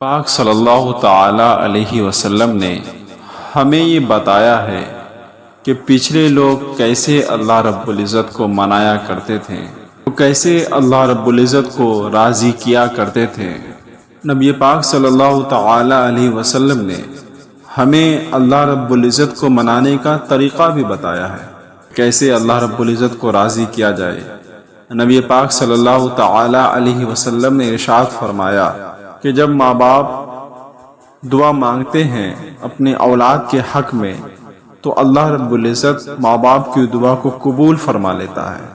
پاک صلی اللہ تعالی علیہ وسلم نے ہمیں یہ بتایا ہے کہ پچھلے لوگ کیسے اللہ رب العزت کو منایا کرتے تھے، کیسے اللہ رب العزت کو راضی کیا کرتے تھے۔ نبی پاک صلی اللہ تعالی علیہ وسلم نے ہمیں اللہ رب العزت کو منانے کا طریقہ بھی بتایا ہے، کیسے اللہ رب العزت کو راضی کیا جائے۔ نبی پاک صلی اللہ تعالی علیہ وسلم نے ارشاد فرمایا کہ جب ماں باپ دعا مانگتے ہیں اپنے اولاد کے حق میں تو اللہ رب العزت ماں باپ کی دعا کو قبول فرما لیتا ہے۔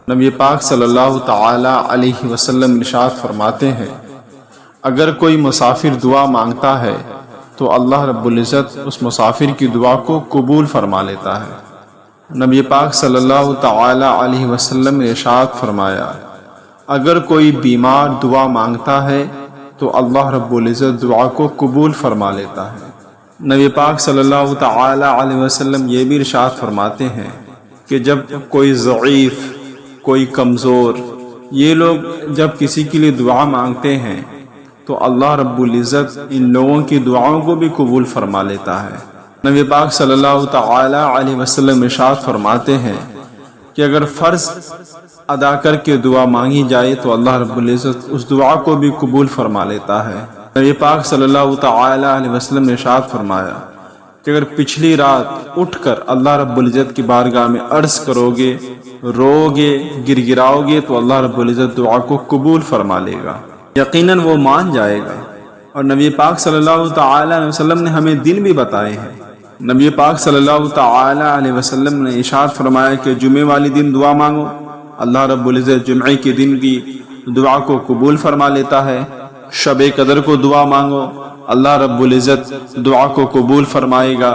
نبی پاک صلی اللہ تعالی علیہ وسلم ارشاد فرماتے ہیں اگر کوئی مسافر دعا مانگتا ہے تو اللہ رب العزت اس مسافر کی دعا کو قبول فرما لیتا ہے۔ نبی پاک صلی اللہ تعالی علیہ وسلم نے ارشاد فرمایا اگر کوئی بیمار دعا مانگتا ہے تو اللہ رب العزت دعا کو قبول فرما لیتا ہے۔ نبی پاک صلی اللہ تعالی علیہ وسلم یہ بھی ارشاد فرماتے ہیں کہ جب کوئی ضعیف، کوئی کمزور، یہ لوگ جب کسی کے لیے دعا مانگتے ہیں تو اللہ رب العزت ان لوگوں کی دعاؤں کو بھی قبول فرما لیتا ہے۔ نبی پاک صلی اللہ تعالی علیہ وسلم ارشاد فرماتے ہیں کہ اگر فرض ادا کر کے دعا مانگی جائے تو اللہ رب العزت اس دعا کو بھی قبول فرما لیتا ہے۔ نبی پاک صلی اللہ تعالی علیہ وسلم نے ارشاد فرمایا کہ اگر پچھلی رات اٹھ کر اللہ رب العزت کی بارگاہ میں عرض کرو گے، رو گے، گر گراؤ گے تو اللہ رب العزت دعا کو قبول فرما لے گا، یقیناً وہ مان جائے گا۔ اور نبی پاک صلی اللہ تعالی علیہ وسلم نے ہمیں دن بھی بتائے ہیں۔ نبی پاک صلی اللہ تعالی علیہ وسلم نے ارشاد فرمایا کہ جمعے والی دن دعا مانگو، اللہ رب العزت جمعے کے دن کی دعا کو قبول فرما لیتا ہے۔ شب قدر کو دعا مانگو، اللہ رب العزت دعا کو قبول فرمائے گا۔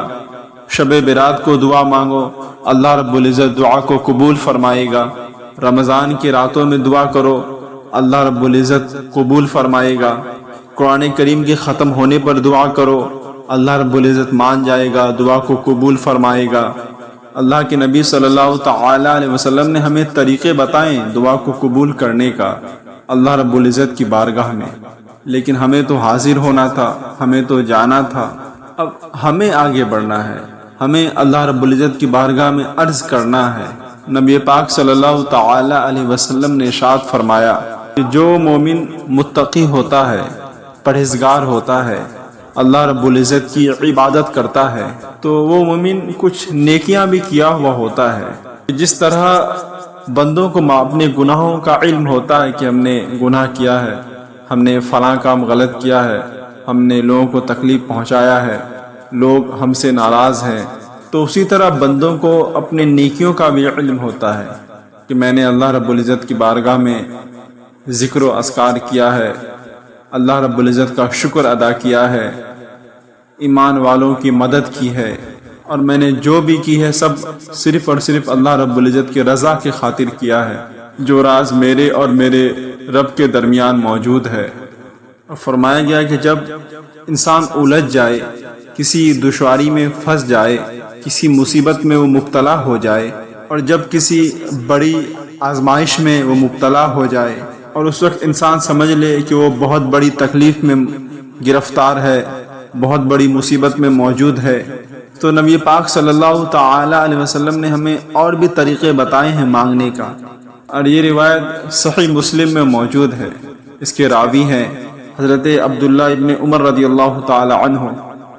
شب برات کو دعا مانگو، اللہ رب العزت دعا کو قبول فرمائے گا۔ رمضان کی راتوں میں دعا کرو، اللہ رب العزت قبول فرمائے گا۔ قرآن کریم کے ختم ہونے پر دعا کرو، اللہ رب العزت مان جائے گا، دعا کو قبول فرمائے گا۔ اللہ کے نبی صلی اللہ تعالی علیہ وسلم نے ہمیں طریقے بتائیں دعا کو قبول کرنے کا اللہ رب العزت کی بارگاہ میں، لیکن ہمیں تو حاضر ہونا تھا، ہمیں تو جانا تھا۔ اب ہمیں آگے بڑھنا ہے، ہمیں اللہ رب العزت کی بارگاہ میں عرض کرنا ہے۔ نبی پاک صلی اللہ تعالی علیہ وسلم نے ارشاد فرمایا کہ جو مومن متقی ہوتا ہے، پرہیزگار ہوتا ہے، اللہ رب العزت کی عبادت کرتا ہے تو وہ مومن کچھ نیکیاں بھی کیا ہوا ہوتا ہے۔ جس طرح بندوں کو اپنے گناہوں کا علم ہوتا ہے کہ ہم نے گناہ کیا ہے، ہم نے فلاں کام غلط کیا ہے، ہم نے لوگوں کو تکلیف پہنچایا ہے، لوگ ہم سے ناراض ہیں، تو اسی طرح بندوں کو اپنے نیکیوں کا بھی علم ہوتا ہے کہ میں نے اللہ رب العزت کی بارگاہ میں ذکر و اذکار کیا ہے، اللہ رب العزت کا شکر ادا کیا ہے، ایمان والوں کی مدد کی ہے، اور میں نے جو بھی کی ہے سب صرف اور صرف اللہ رب العزت کی رضا کی خاطر کیا ہے، جو راز میرے اور میرے رب کے درمیان موجود ہے۔ اور فرمایا گیا کہ جب انسان الجھ جائے، کسی دشواری میں پھنس جائے، کسی مصیبت میں وہ مبتلا ہو جائے، اور جب کسی بڑی آزمائش میں وہ مبتلا ہو جائے اور اس وقت انسان سمجھ لے کہ وہ بہت بڑی تکلیف میں گرفتار ہے، بہت بڑی مصیبت میں موجود ہے، تو نبی پاک صلی اللہ تعالی علیہ وسلم نے ہمیں اور بھی طریقے بتائے ہیں مانگنے کا، اور یہ روایت صحیح مسلم میں موجود ہے۔ اس کے راوی ہیں حضرت عبداللہ ابن عمر رضی اللہ تعالی عنہ۔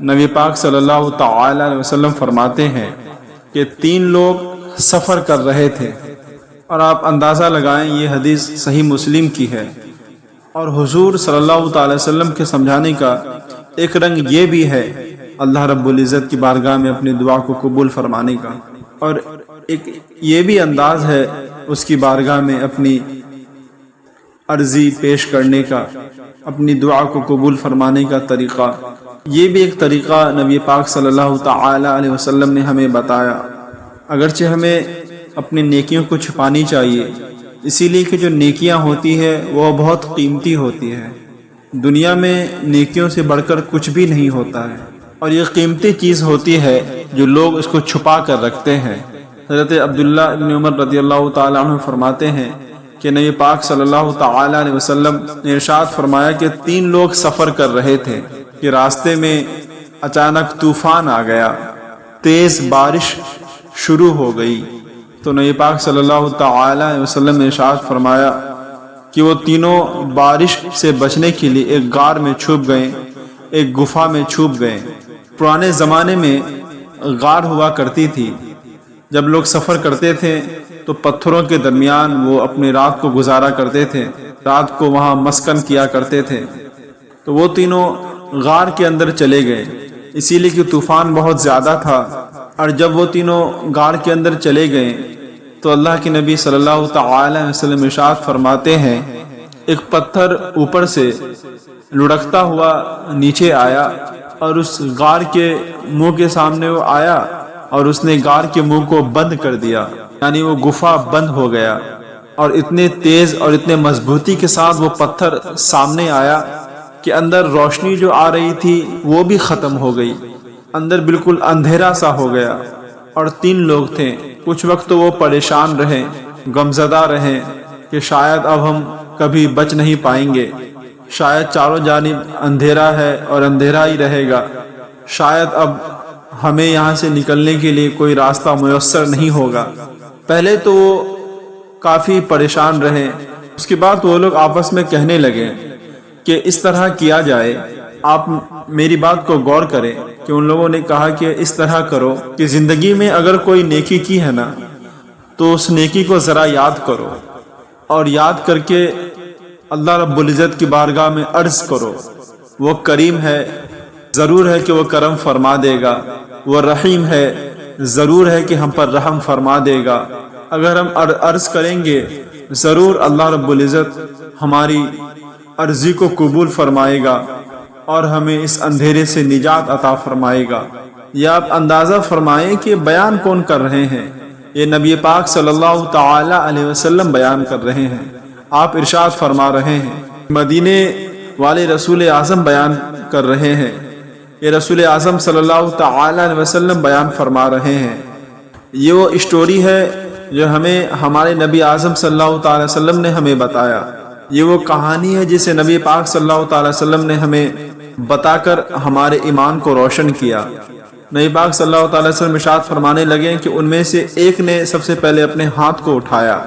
نبی پاک صلی اللہ تعالی علیہ وسلم فرماتے ہیں کہ 3 لوگ سفر کر رہے تھے، اور آپ اندازہ لگائیں یہ حدیث صحیح مسلم کی ہے، اور حضور صلی اللہ تعالی وسلم کے سمجھانے کا ایک رنگ یہ بھی ہے اللہ رب العزت کی بارگاہ میں اپنی دعا کو قبول فرمانے کا، اور ایک یہ بھی انداز ہے اس کی بارگاہ میں اپنی عرضی پیش کرنے کا، اپنی دعا کو قبول فرمانے کا طریقہ۔ یہ بھی ایک طریقہ نبی پاک صلی اللہ تعالی علیہ وسلم نے ہمیں بتایا۔ اگرچہ ہمیں اپنی نیکیوں کو چھپانی چاہیے، اسی لیے کہ جو نیکیاں ہوتی ہے وہ بہت قیمتی ہوتی ہے، دنیا میں نیکیوں سے بڑھ کر کچھ بھی نہیں ہوتا ہے، اور یہ قیمتی چیز ہوتی ہے جو لوگ اس کو چھپا کر رکھتے ہیں۔ حضرت عبداللہ ابن عمر رضی اللہ تعالی عنہ فرماتے ہیں کہ نبی پاک صلی اللہ تعالی علیہ وسلم نے ارشاد فرمایا کہ 3 لوگ سفر کر رہے تھے کہ راستے میں اچانک طوفان آ گیا، تیز بارش شروع ہو گئی، تو نبی پاک صلی اللہ تعالی علیہ وسلم نے ارشاد فرمایا کہ وہ تینوں بارش سے بچنے کے لیے ایک غار میں چھپ گئے، ایک گفا میں چھپ گئے۔ پرانے زمانے میں غار ہوا کرتی تھی، جب لوگ سفر کرتے تھے تو پتھروں کے درمیان وہ اپنی رات کو گزارا کرتے تھے، رات کو وہاں مسکن کیا کرتے تھے۔ تو وہ تینوں غار کے اندر چلے گئے، اسی لیے کہ طوفان بہت زیادہ تھا، اور جب وہ تینوں غار کے اندر چلے گئے تو اللہ کے نبی صلی اللہ تعالی علیہ وسلم ارشاد فرماتے ہیں ایک پتھر اوپر سے لڑکتا ہوا نیچے آیا اور اس غار کے منہ کے سامنے وہ آیا اور اس نے غار کے منہ کو بند کر دیا، یعنی وہ گفا بند ہو گیا، اور اتنے تیز اور اتنے مضبوطی کے ساتھ وہ پتھر سامنے آیا کہ اندر روشنی جو آ رہی تھی وہ بھی ختم ہو گئی، اندر بالکل اندھیرا سا ہو گیا۔ اور 3 لوگ تھے، کچھ وقت تو وہ پریشان رہے، غمزدہ رہے کہ شاید اب ہم کبھی بچ نہیں پائیں گے، شاید چاروں جانب اندھیرا ہے اور اندھیرا ہی رہے گا، شاید اب ہمیں یہاں سے نکلنے کے لیے کوئی راستہ میسر نہیں ہوگا۔ پہلے تو وہ کافی پریشان رہے، اس کے بعد وہ لوگ آپس میں کہنے لگے کہ اس طرح کیا جائے، آپ میری بات کو غور کریں کہ ان لوگوں نے کہا کہ اس طرح کرو کہ زندگی میں اگر کوئی نیکی کی ہے نا تو اس نیکی کو ذرا یاد کرو، اور یاد کر کے اللہ رب العزت کی بارگاہ میں عرض کرو، وہ کریم ہے، ضرور ہے کہ وہ کرم فرما دے گا، وہ رحیم ہے، ضرور ہے کہ ہم پر رحم فرما دے گا۔ اگر ہم عرض کریں گے ضرور اللہ رب العزت ہماری عرضی کو قبول فرمائے گا اور ہمیں اس اندھیرے سے نجات عطا فرمائے گا۔ یا آپ اندازہ فرمائیں کہ بیان کون کر رہے ہیں، یہ نبی پاک صلی اللہ تعالی علیہ وسلم بیان کر رہے ہیں، آپ ارشاد فرما رہے ہیں، مدینے والے رسول اعظم بیان کر رہے ہیں، یہ رسول اعظم صلی اللہ تعالی علیہ وسلم بیان فرما رہے ہیں۔ یہ وہ اسٹوری ہے جو ہمیں ہمارے نبی اعظم صلی اللہ تعالی وسلم نے ہمیں بتایا، یہ وہ کہانی ہے جسے نبی پاک صلی اللہ تعالی وسلم نے ہمیں بتا کر ہمارے ایمان کو روشن کیا۔ نبی پاک صلی اللہ تعالی وسلم ارشاد فرمانے لگے کہ ان میں سے ایک نے سب سے پہلے اپنے ہاتھ کو اٹھایا،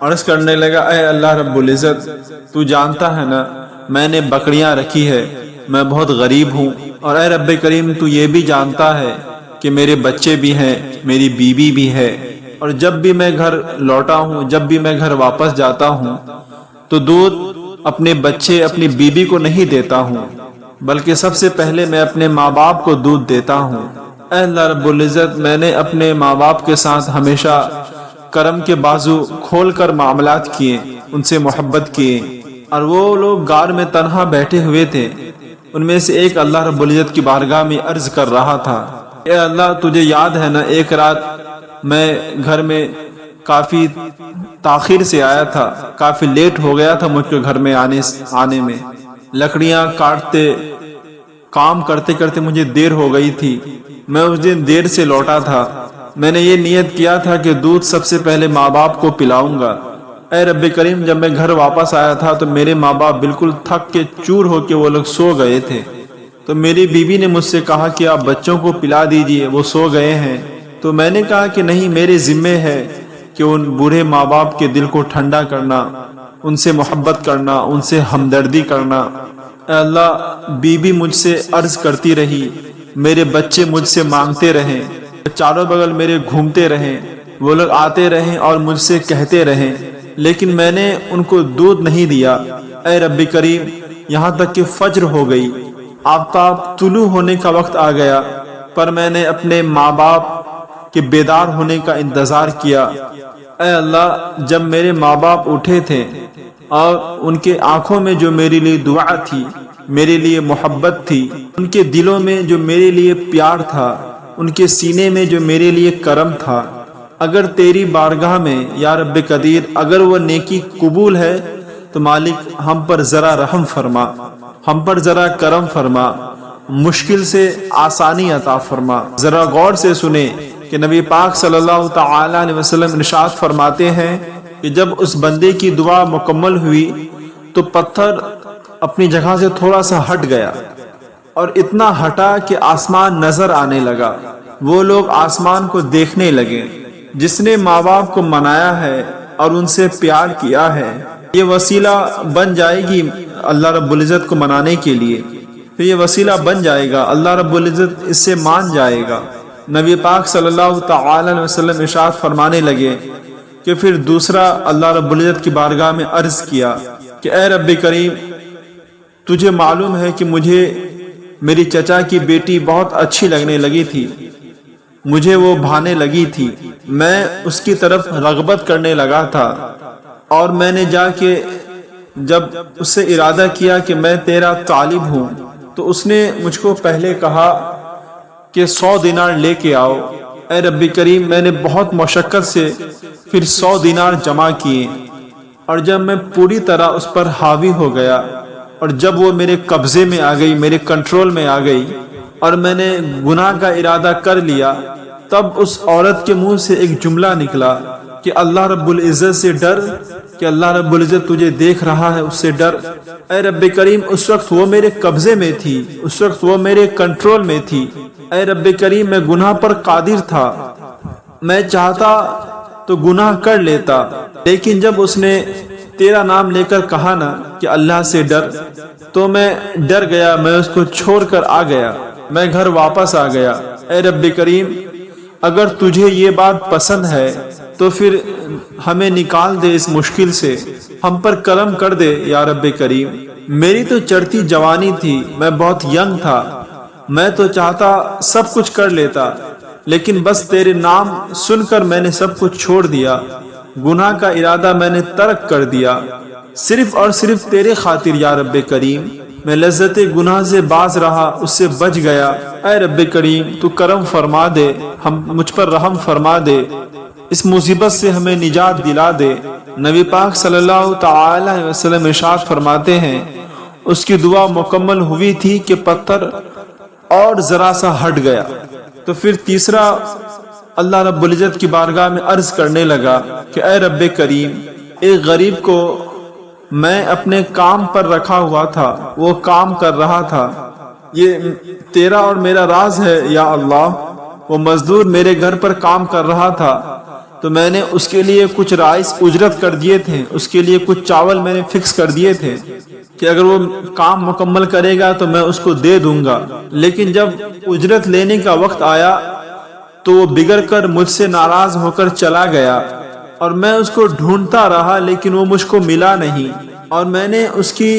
عرض کرنے لگا، اے اللہ رب العزت، تو جانتا ہے نا میں نے بکریاں رکھی ہے، میں بہت غریب ہوں، اور اے رب کریم تو یہ بھی جانتا ہے کہ میرے بچے بھی ہیں، میری بیوی بھی ہے، اور جب بھی میں گھر لوٹا ہوں، جب بھی میں گھر واپس جاتا ہوں تو دودھ اپنے بچے اپنی بیوی کو نہیں دیتا ہوں، بلکہ سب سے پہلے میں اپنے ماں باپ کو دودھ دیتا ہوں۔ اے اللہ رب العزت، میں نے اپنے ماں باپ کے ساتھ ہمیشہ کرم کے بازو کھول کر معاملات کیے، ان سے محبت کیے، اور وہ لوگ غار میں تنہا بیٹھے ہوئے تھے، ان میں سے ایک اللہ رب العزت کی بارگاہ میں عرض کر رہا تھا، اے اللہ تجھے یاد ہے نا ایک رات میں گھر میں کافی تاخیر سے آیا تھا، کافی لیٹ ہو گیا تھا مجھ کو گھر میں آنے میں، لکڑیاں کاٹتے کام کرتے کرتے مجھے دیر ہو گئی تھی، میں اس دن دیر سے لوٹا تھا، میں نے یہ نیت کیا تھا کہ دودھ سب سے پہلے ماں باپ کو پلاؤں گا۔ اے رب کریم، جب میں گھر واپس آیا تھا تو میرے ماں باپ بالکل تھک کے چور ہو کے وہ لوگ سو گئے تھے، تو میری بیوی نے مجھ سے کہا کہ آپ بچوں کو پلا دیجئے، وہ سو گئے ہیں۔ تو میں نے کہا کہ نہیں، میرے ذمے ہے کہ ان بوڑھے ماں باپ کے دل کو ٹھنڈا کرنا، ان سے محبت کرنا، ان سے ہمدردی کرنا۔ اے اللہ، بیوی مجھ سے عرض کرتی رہی، میرے بچے مجھ سے مانگتے رہیں، چاروں بغل میرے گھومتے رہیں، وہ لوگ آتے رہیں اور مجھ سے کہتے رہیں، لیکن میں نے ان کو دودھ نہیں دیا۔ اے رب کریم، یہاں تک کہ فجر ہو گئی، آفتاب طلوع ہونے کا وقت آ گیا، پر میں نے اپنے ماں باپ کے بیدار ہونے کا انتظار کیا۔ اے اللہ، جب میرے ماں باپ اٹھے تھے اور ان کے آنکھوں میں جو میرے لیے دعا تھی، میرے لیے محبت تھی، ان کے دلوں میں جو میرے لیے پیار تھا، ان کے سینے میں جو میرے لیے کرم تھا، اگر تیری بارگاہ میں یا رب قدیر اگر وہ نیکی قبول ہے تو مالک ہم پر ذرا رحم فرما، ہم پر ذرا کرم فرما، مشکل سے آسانی عطا فرما۔ ذرا غور سے سنیں کہ نبی پاک صلی اللہ تعالی علیہ وسلم ارشاد فرماتے ہیں کہ جب اس بندے کی دعا مکمل ہوئی تو پتھر اپنی جگہ سے تھوڑا سا ہٹ گیا اور اتنا ہٹا کہ آسمان نظر آنے لگا۔ وہ لوگ آسمان کو دیکھنے لگے۔ جس نے ماں باپ کو منایا ہے اور ان سے پیار کیا ہے، یہ وسیلہ بن جائے گی اللہ رب العزت کو منانے کے لیے، پھر یہ وسیلہ بن جائے گا، اللہ رب العزت اس سے مان جائے گا۔ نبی پاک صلی اللہ تعالی علیہ وسلم ارشاد فرمانے لگے کہ پھر دوسرا اللہ رب العزت کی بارگاہ میں عرض کیا کہ اے رب کریم، تجھے معلوم ہے کہ مجھے میری چچا کی بیٹی بہت اچھی لگنے لگی تھی، مجھے وہ بھانے لگی تھی، میں اس کی طرف رغبت کرنے لگا تھا، اور میں نے جا کے جب اس سے ارادہ کیا کہ میں تیرا طالب ہوں تو اس نے مجھ کو پہلے کہا کہ 100 دینار لے کے آؤ۔ اے رب کریم، میں نے بہت مشقت سے پھر 100 دینار جمع کیے، اور جب میں پوری طرح اس پر حاوی ہو گیا اور جب وہ میرے قبضے میں آ گئی، میرے کنٹرول میں آ گئی اور میں نے گناہ کا ارادہ کر لیا، تب اس عورت کے منہ سے ایک جملہ نکلا کہ اللہ رب العزت سے ڈر، کہ اللہ رب العزت تجھے دیکھ رہا ہے، اس سے ڈر۔ اے رب کریم، اس وقت وہ میرے قبضے میں تھی، اس وقت وہ میرے کنٹرول میں تھی۔ اے رب کریم، میں گناہ پر قادر تھا، میں چاہتا تو گناہ کر لیتا، لیکن جب اس نے تیرا نام لے کر کہا نا کہ اللہ سے ڈر، تو میں ڈر گیا، میں اس کو چھوڑ کر آ گیا، میں گھر واپس آ گیا۔ اے رب کریم، اگر تجھے یہ بات پسند ہے تو پھر ہمیں نکال دے اس مشکل سے، ہم پر کرم کر دے یا رب کریم۔ میری تو چڑھتی جوانی تھی، میں بہت ینگ تھا، میں تو چاہتا سب کچھ کر لیتا، لیکن بس تیرے نام سن کر میں نے سب کچھ چھوڑ دیا، گناہ کا ارادہ میں نے ترک کر دیا، صرف اور صرف تیرے خاطر یا رب کریم۔ میں لذت گناہ سے باز رہا، اس سے بچ گیا۔ اے رب کریم، تو کرم فرما دے، مجھ پر رحم فرما دے، اس مصیبت سے ہمیں نجات دلا دے۔ نبی پاک صلی اللہ تعالی علیہ وسلم ارشاد فرماتے ہیں اس کی دعا مکمل ہوئی تھی کہ پتھر اور ذرا سا ہٹ گیا، تو پھر تیسرا اللہ رب العزت کی بارگاہ میں عرض کرنے لگا کہ اے رب کریم، ایک غریب کو میں اپنے کام پر رکھا ہوا تھا، وہ کام کر رہا تھا، یہ تیرا اور میرا راز ہے یا اللہ۔ وہ مزدور میرے گھر پر کام کر رہا تھا، تو میں نے اس کے لیے کچھ رائس اجرت کر دیے تھے، اس کے لیے کچھ چاول میں نے فکس کر دیے تھے کہ اگر وہ کام مکمل کرے گا تو میں اس کو دے دوں گا، لیکن جب اجرت لینے کا وقت آیا تو وہ بگڑ کر مجھ سے ناراض ہو کر چلا گیا، اور میں اس کو ڈھونڈتا رہا لیکن وہ مجھ کو ملا نہیں، اور میں نے اس کی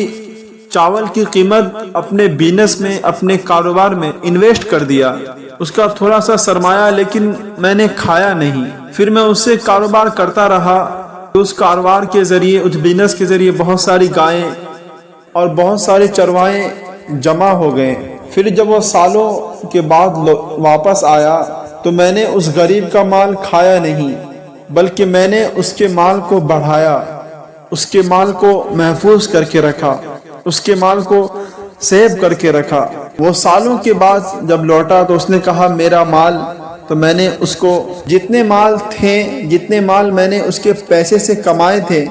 چاول کی قیمت اپنے بزنس میں، اپنے کاروبار میں انویسٹ کر دیا، اس کا تھوڑا سا سرمایہ، لیکن میں نے کھایا نہیں۔ پھر میں اس سے کاروبار کرتا رہا، اس کاروبار کے ذریعے، اس بزنس کے ذریعے بہت ساری گائیں اور بہت سارے چروائے جمع ہو گئے۔ پھر جب وہ سالوں کے بعد واپس آیا تو میں نے اس غریب کا مال کھایا نہیں، بلکہ میں نے اس کے مال کو بڑھایا، اس کے مال کو محفوظ کر کے رکھا، اس کے مال کو سیو کر کے رکھا۔ وہ سالوں کے بعد جب لوٹا تو اس نے کہا میرا مال، تو میں نے اس کو جتنے مال تھے، جتنے مال میں نے اس کے پیسے سے کمائے تھے،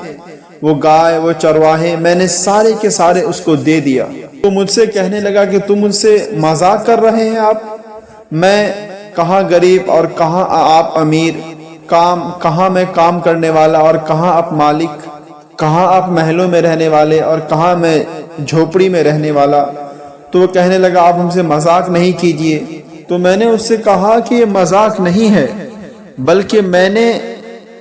وہ گائے، وہ چرواہے، میں نے سارے کے سارے اس کو دے دیا۔ تو مجھ سے کہنے لگا کہ تم مجھ سے مذاق کر رہے ہیں آپ، میں کہاں غریب اور کہاں آپ امیر، کہاں میں کام کرنے والا اور کہاں آپ مالک، کہاں آپ محلوں میں رہنے والے اور کہاں میں جھوپڑی میں رہنے والا۔ تو وہ کہنے لگا آپ ہم سے مذاق نہیں کیجئے۔ تو میں نے اس سے کہا کہ یہ مذاق نہیں ہے، بلکہ میں نے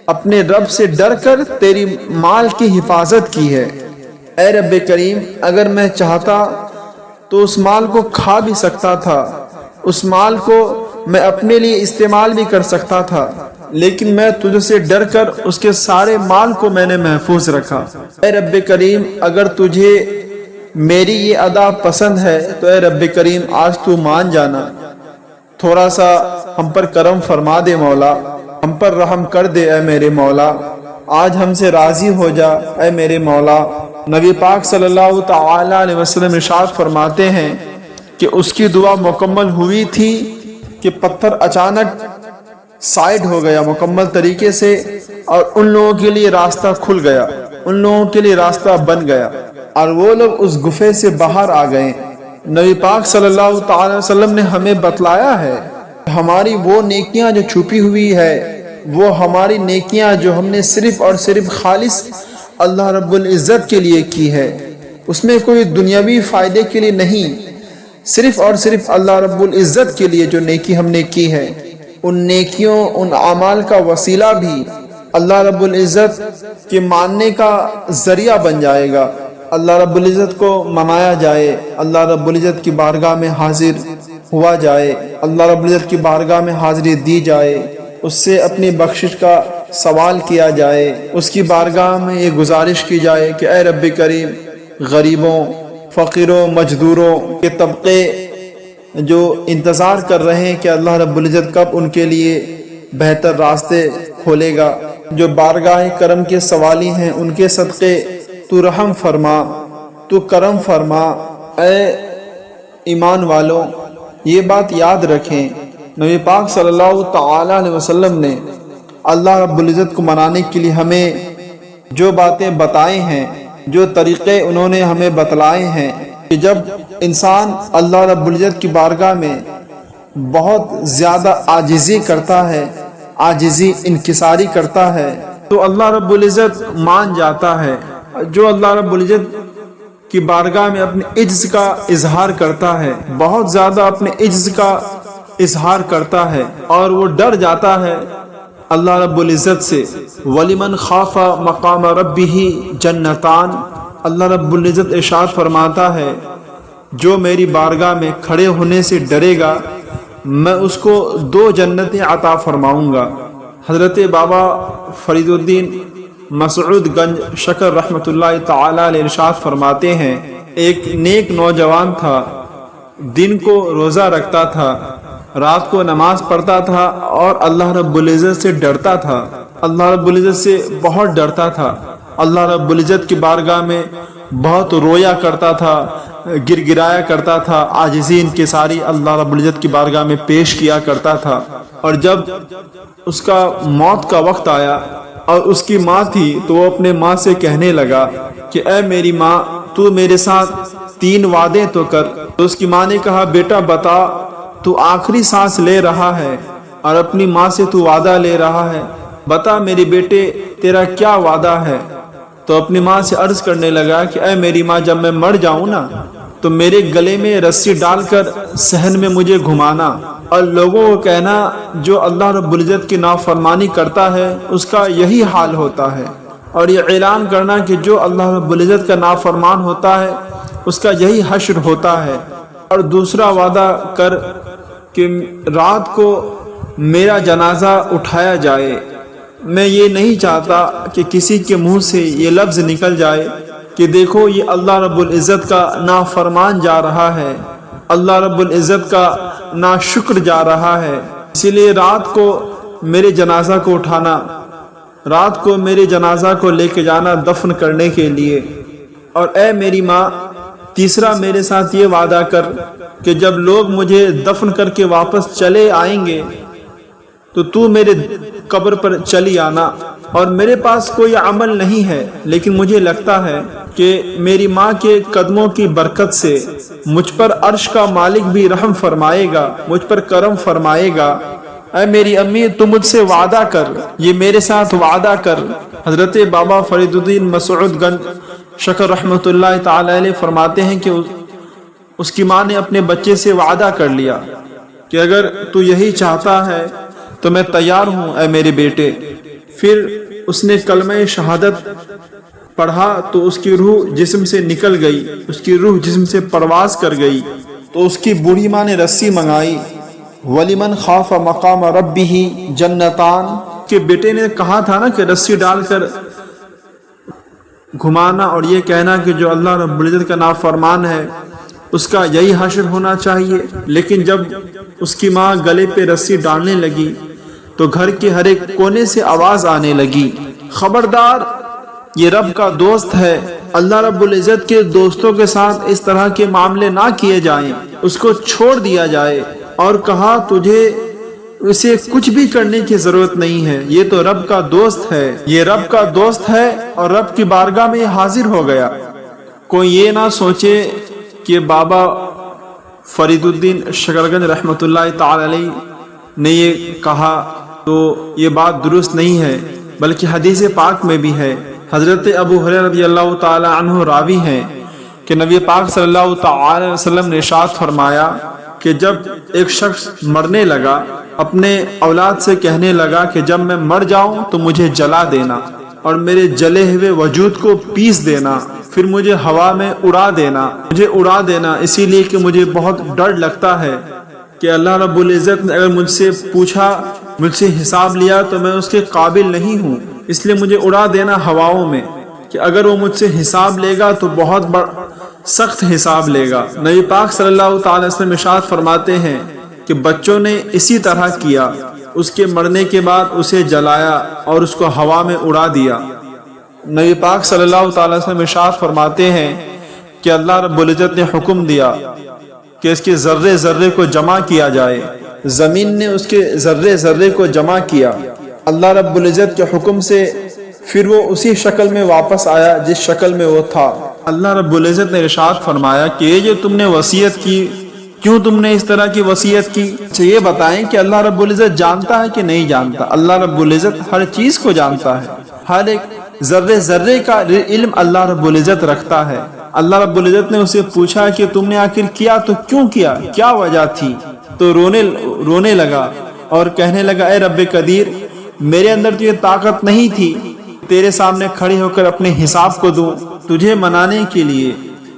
اپنے رب سے ڈر کر تیری مال کی حفاظت کی ہے۔ اے رب کریم، اگر میں چاہتا تو اس مال کو کھا بھی سکتا تھا، اس مال کو میں اپنے لیے استعمال بھی کر سکتا تھا، لیکن میں تجھ سے ڈر کر اس کے سارے مال کو میں نے محفوظ رکھا۔ اے رب کریم، اگر تجھے میری یہ ادا پسند ہے تو اے رب کریم آج تو مان جانا، تھوڑا سا ہم پر کرم فرما دے مولا، ہم پر رحم کر دے اے میرے مولا، آج ہم سے راضی ہو جا اے میرے مولا۔ نبی پاک صلی اللہ تعالی علیہ وسلم ارشاد فرماتے ہیں کہ اس کی دعا مکمل ہوئی تھی کہ پتھر اچانک سائڈ ہو گیا مکمل طریقے سے، اور ان لوگوں کے لیے راستہ کھل گیا، ان لوگوں کے لیے راستہ بن گیا، اور وہ لوگ اس گفے سے باہر آ گئے۔ نبی پاک صلی اللہ تعالی وسلم نے ہمیں بتلایا ہے ہماری وہ نیکیاں جو چھپی ہوئی ہے، وہ ہماری نیکیاں جو ہم نے صرف اور صرف خالص اللہ رب العزت کے لیے کی ہے، اس میں کوئی دنیاوی فائدے کے لیے نہیں، صرف اور صرف اللہ رب العزت کے لیے جو نیکی ہم نے کی ہے، ان نیکیوں ان اعمال کا وسیلہ بھی اللہ رب العزت کے ماننے کا ذریعہ بن جائے گا، اللہ رب العزت کو منایا جائے، اللہ رب العزت کی بارگاہ میں حاضر ہوا جائے، اللہ رب العزت کی بارگاہ میں حاضری دی جائے، اس سے اپنی بخشش کا سوال کیا جائے، اس کی بارگاہ میں یہ گزارش کی جائے کہ اے رب کریم، غریبوں، فقیروں، مجدوروں کے طبقے جو انتظار کر رہے ہیں کہ اللہ رب العزت کب ان کے لیے بہتر راستے کھولے گا، جو بارگاہ کرم کے سوالی ہیں، ان کے صدقے تو رحم فرما، تو کرم فرما۔ اے ایمان والوں، یہ بات یاد رکھیں، نبی پاک صلی اللہ تعالی علیہ وسلم نے اللہ رب العزت کو منانے کے لیے ہمیں جو باتیں بتائے ہیں، جو طریقے انہوں نے ہمیں بتلائے ہیں، کہ جب انسان اللہ رب العزت کی بارگاہ میں بہت زیادہ عاجزی کرتا ہے، عاجزی انکساری کرتا ہے، تو اللہ رب العزت مان جاتا ہے۔ جو اللہ رب العزت کی بارگاہ میں اپنے عجز کا اظہار کرتا ہے، بہت زیادہ اپنے عجز کا اظہار کرتا ہے، اور وہ ڈر جاتا ہے اللہ رب العزت سے۔ وَلِمَنْ خَافَ مَقَامَ رَبِّهِ جَنَّتَانِ، اللہ رب العزت ارشاد فرماتا ہے جو میری بارگاہ میں کھڑے ہونے سے ڈرے گا، میں اس کو 2 جنتیں عطا فرماؤں گا۔ حضرت بابا فرید الدین مسعود گنج شکر رحمۃ اللہ تعالی علیہ ارشاد فرماتے ہیں، ایک نیک نوجوان تھا، دن کو روزہ رکھتا تھا، رات کو نماز پڑھتا تھا، اور اللہ رب العزت سے ڈرتا تھا، اللہ رب العزت سے بہت ڈرتا تھا، اللہ رب العزت کی بارگاہ میں بہت رویا کرتا تھا، گر گرایا کرتا تھا، عاجزی انکساری اللہ رب العزت کی بارگاہ میں پیش کیا کرتا تھا۔ اور جب اس کا موت کا وقت آیا اور اس کی ماں تھی، تو وہ اپنے ماں سے کہنے لگا کہ اے میری ماں، تو میرے ساتھ 3 وعدے تو کر۔ تو اس کی ماں نے کہا بیٹا بتا، تو آخری سانس لے رہا ہے اور اپنی ماں سے تو وعدہ لے رہا ہے، بتا میرے بیٹے تیرا کیا وعدہ ہے؟ تو اپنی ماں سے عرض کرنے لگا کہ اے میری ماں، جب میں مر جاؤں نا تو میرے گلے میں رسی ڈال کر صحن میں مجھے گھمانا، اور لوگوں کو کہنا جو اللہ رب العزت کی نافرمانی کرتا ہے اس کا یہی حال ہوتا ہے، اور یہ اعلان کرنا کہ جو اللہ رب العزت کا نافرمان ہوتا ہے اس کا یہی حشر ہوتا ہے۔ اور دوسرا وعدہ کر کہ رات کو میرا جنازہ اٹھایا جائے، میں یہ نہیں چاہتا کہ کسی کے منہ سے یہ لفظ نکل جائے کہ دیکھو یہ اللہ رب العزت کا نافرمان جا رہا ہے، اللہ رب العزت کا ناشکر جا رہا ہے، اسی لیے رات کو میرے جنازہ کو اٹھانا، رات کو میرے جنازہ کو لے کے جانا دفن کرنے کے لیے۔ اور اے میری ماں، تیسرا میرے ساتھ یہ وعدہ کر کہ جب لوگ مجھے دفن کر کے واپس چلے آئیں گے تو میرے قبر پر چلی آنا، اور میرے پاس کوئی عمل نہیں ہے، لیکن مجھے لگتا ہے کہ میری ماں کے قدموں کی برکت سے مجھ پر عرش کا مالک بھی رحم فرمائے گا، مجھ پر کرم فرمائے گا۔ اے میری امی، تو مجھ سے وعدہ کر، یہ میرے ساتھ وعدہ کر۔ حضرت بابا فرید الدین مسعود گنج شکر رحمۃ اللہ تعالی علیہ فرماتے ہیں کہ اس کی ماں نے اپنے بچے سے وعدہ کر لیا کہ اگر تو یہی چاہتا ہے تو میں تیار ہوں اے میرے بیٹے۔ پھر اس نے کلمہ شہادت پڑھا تو اس کی روح جسم سے نکل گئی، اس کی روح جسم سے پرواز کر گئی، تو اس کی بوڑھی ماں نے رسی منگائی۔ وَلِمَنْ خَافَ مَقَامَ رَبِّهِ جَنَّتَانِ، کہ بیٹے نے کہا تھا نا کہ رسی ڈال کر گھمانا اور یہ کہنا کہ جو اللہ رب العزت کا نافرمان ہے اس کا یہی حشر ہونا چاہیے، لیکن جب اس کی ماں گلے پہ رسی ڈالنے لگی تو گھر کے ہر ایک کونے سے آواز آنے لگی، خبردار یہ رب کا دوست ہے، اللہ رب العزت کے دوستوں کے ساتھ اس طرح کے معاملے نہ کیے جائیں، اس کو چھوڑ دیا جائے۔ اور کہا تجھے اسے کچھ بھی کرنے کی ضرورت نہیں ہے، یہ تو رب کا دوست ہے، یہ رب کا دوست ہے اور رب کی بارگاہ میں حاضر ہو گیا۔ کوئی یہ نہ سوچے کہ بابا فرید الدین شکرگنج رحمۃ اللہ تعالی علیہ نے یہ کہا تو یہ بات درست نہیں ہے، بلکہ حدیث پاک میں بھی ہے۔ حضرت ابو ہریرہ رضی اللہ تعالی عنہ راوی ہیں کہ نبی پاک صلی اللہ تعالی علیہ وسلم نے ارشاد فرمایا کہ جب ایک شخص مرنے لگا، اپنے اولاد سے کہنے لگا کہ جب میں مر جاؤں تو مجھے جلا دینا اور میرے جلے ہوئے وجود کو پیس دینا، پھر مجھے ہوا میں اڑا دینا، اسی لیے کہ مجھے بہت ڈر لگتا ہے کہ اللہ رب العزت نے اگر مجھ سے پوچھا، مجھ سے حساب لیا تو میں اس کے قابل نہیں ہوں، اس لیے مجھے اڑا دینا ہواؤں میں، کہ اگر وہ مجھ سے حساب لے گا تو بہت سخت حساب لے گا۔ نبی پاک صلی اللہ تعالی وسلم ارشاد فرماتے ہیں کہ بچوں نے اسی طرح کیا، اس کے مرنے کے بعد اسے جلایا اور اس کو ہوا میں اڑا دیا۔ نبی پاک صلی اللہ تعالی وسلم ارشاد فرماتے ہیں کہ اللہ رب العزت نے حکم دیا کہ اس کے ذرے ذرے کو جمع کیا جائے، زمین نے اس کے ذرے ذرے کو جمع کیا اللہ رب العزت کے حکم سے، پھر وہ اسی شکل میں واپس آیا جس شکل میں وہ تھا۔ اللہ رب العزت نے ارشاد فرمایا کہ یہ جو تم نے وصیت کی، کیوں تم نے اس طرح کی وصیت کی؟ اچھا یہ بتائیں کہ اللہ رب العزت جانتا ہے کہ نہیں جانتا؟ اللہ رب العزت ہر چیز کو جانتا ہے، ہر ایک ذرے ذرے کا علم اللہ رب العزت رکھتا ہے۔ اللہ رب العزت نے اسے پوچھا کہ تم نے آخر کیا تو کیوں کیا، کیا وجہ تھی؟ تو رونے لگا اور کہنے لگا اے رب قدیر، میرے اندر تو یہ طاقت نہیں تھی تیرے سامنے کھڑے ہو کر اپنے حساب کو دوں، تجھے منانے کے لیے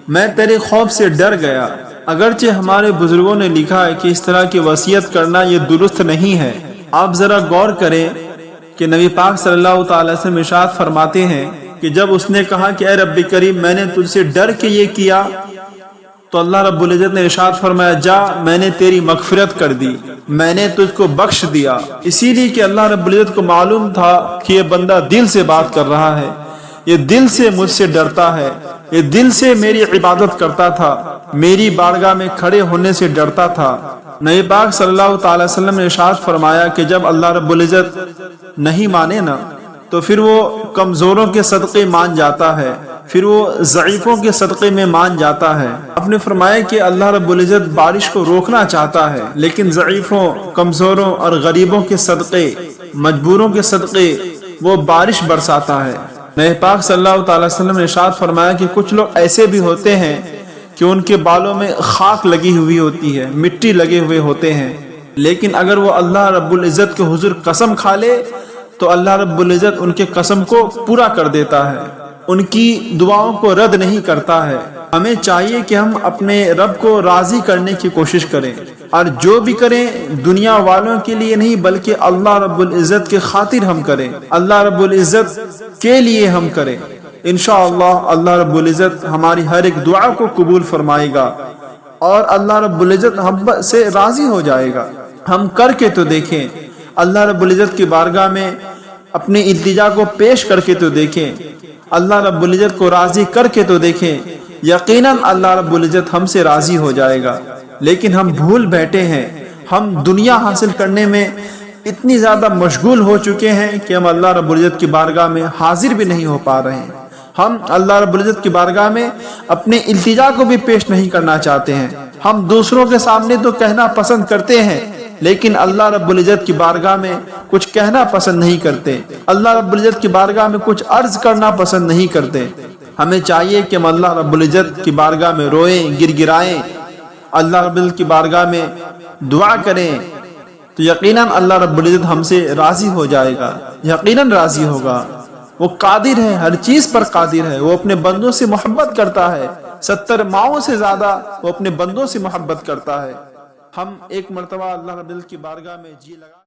میں تیرے خوف سے ڈر گیا۔ اگرچہ ہمارے بزرگوں نے لکھا ہے کہ اس طرح کی وصیت کرنا یہ درست نہیں ہے۔ آپ ذرا غور کریں کہ نبی پاک صلی اللہ تعالی وسلم ارشاد فرماتے ہیں کہ جب اس نے کہا کہ اے رب کریم میں نے تجھ سے ڈر کے یہ کیا، تو اللہ رب العزت نے ارشاد فرمایا جا میں نے تیری مغفرت کر دی، میں نے تجھ کو بخش دیا۔ اسی لیے کہ اللہ رب العزت کو معلوم تھا کہ یہ بندہ دل سے بات کر رہا ہے، یہ دل سے مجھ سے ڈرتا ہے، یہ دل سے میری عبادت کرتا تھا، میری بارگاہ میں کھڑے ہونے سے ڈرتا تھا۔ نبی پاک صلی اللہ تعالی وسلم نے ارشاد فرمایا کہ جب اللہ رب العزت نہیں مانے نا تو پھر وہ کمزوروں کے صدقے مان جاتا ہے، پھر وہ ضعیفوں کے صدقے میں مان جاتا ہے۔ آپ نے فرمایا کہ اللہ رب العزت بارش کو روکنا چاہتا ہے، لیکن ضعیفوں، کمزوروں اور غریبوں کے صدقے، مجبوروں کے صدقے وہ بارش برساتا ہے۔ نبی پاک صلی اللہ تعالی وسلم نے ارشاد فرمایا کہ کچھ لوگ ایسے بھی ہوتے ہیں کہ ان کے بالوں میں خاک لگی ہوئی ہوتی ہے، مٹی لگے ہوئے ہوتے ہیں، لیکن اگر وہ اللہ رب العزت کے حضور قسم کھا لے تو اللہ رب العزت ان کے قسم کو پورا کر دیتا ہے، ان کی دعاؤں کو رد نہیں کرتا ہے۔ ہمیں چاہیے کہ ہم اپنے رب کو راضی کرنے کی کوشش کریں، اور جو بھی کریں دنیا والوں کے لیے نہیں بلکہ اللہ رب العزت کے خاطر ہم کریں، اللہ رب العزت کے لیے ہم کریں۔ انشاءاللہ اللہ رب العزت ہماری ہر ایک دعا کو قبول فرمائے گا اور اللہ رب العزت ہم سے راضی ہو جائے گا۔ ہم کر کے تو دیکھیں، اللہ رب العزت کی بارگاہ میں اپنی التجا کو پیش کر کے تو دیکھیں، اللہ رب العزت کو راضی کر کے تو دیکھیں، یقیناً اللہ رب العزت ہم سے راضی ہو جائے گا۔ لیکن ہم بھول بیٹھے ہیں، ہم دنیا حاصل کرنے میں اتنی زیادہ مشغول ہو چکے ہیں کہ ہم اللہ رب العزت کی بارگاہ میں حاضر بھی نہیں ہو پا رہے ہیں۔ ہم اللہ رب العزت کی بارگاہ میں اپنے التجا کو بھی پیش نہیں کرنا چاہتے ہیں۔ ہم دوسروں کے سامنے تو کہنا پسند کرتے ہیں، لیکن اللہ رب العزت کی بارگاہ میں کچھ کہنا پسند نہیں کرتے، اللہ رب العزت کی بارگاہ میں کچھ عرض کرنا پسند نہیں کرتے۔ ہمیں چاہیے کہ ہم اللہ رب العزت کی بارگاہ میں روئیں، گر گرائیں، اللہ رب العزت کی بارگاہ میں دعا کریں، تو یقیناً اللہ رب العزت ہم سے راضی ہو جائے گا، یقیناً راضی ہوگا۔ وہ قادر ہے، ہر چیز پر قادر ہے، وہ اپنے بندوں سے محبت کرتا ہے، 70 ماؤں سے زیادہ وہ اپنے بندوں سے محبت کرتا ہے۔ ہم ایک مرتبہ اللہ رب العزت کی بارگاہ میں جی لگا